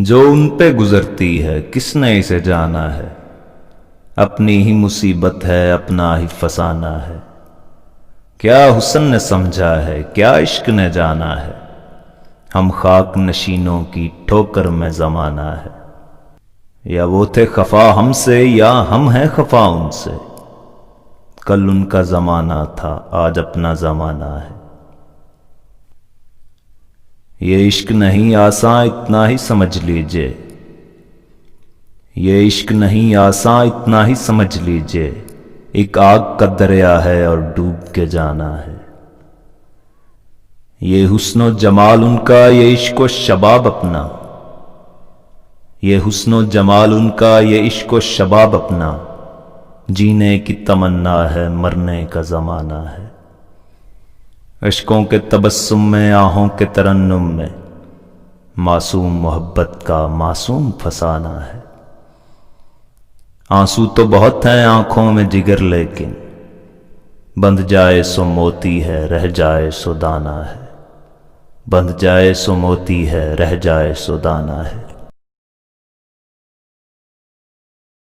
جو ان پہ گزرتی ہے کس نے اسے جانا ہے، اپنی ہی مصیبت ہے اپنا ہی فسانہ ہے۔ کیا حسن نے سمجھا ہے کیا عشق نے جانا ہے، ہم خاک نشینوں کی ٹھوکر میں زمانہ ہے۔ یا وہ تھے خفا ہم سے یا ہم ہیں خفا ان سے، کل ان کا زمانہ تھا آج اپنا زمانہ ہے۔ یہ عشق نہیں آساں اتنا ہی سمجھ لیجئے، یہ عشق نہیں آساں اتنا ہی سمجھ لیجئے، ایک آگ کا دریا ہے اور ڈوب کے جانا ہے۔ یہ حسن و جمال ان کا یہ عشق و شباب اپنا، یہ حسن و جمال ان کا یہ عشق و شباب اپنا، جینے کی تمنا ہے مرنے کا زمانہ ہے۔ اشکوں کے تبسم میں آہوں کے ترنم میں، معصوم محبت کا معصوم فسانہ ہے۔ آنسو تو بہت ہیں آنکھوں میں جگر لیکن، بندھ جائے سو موتی ہے رہ جائے سو دانہ ہے، بندھ جائے سو موتی ہے رہ جائے سو دانہ ہے۔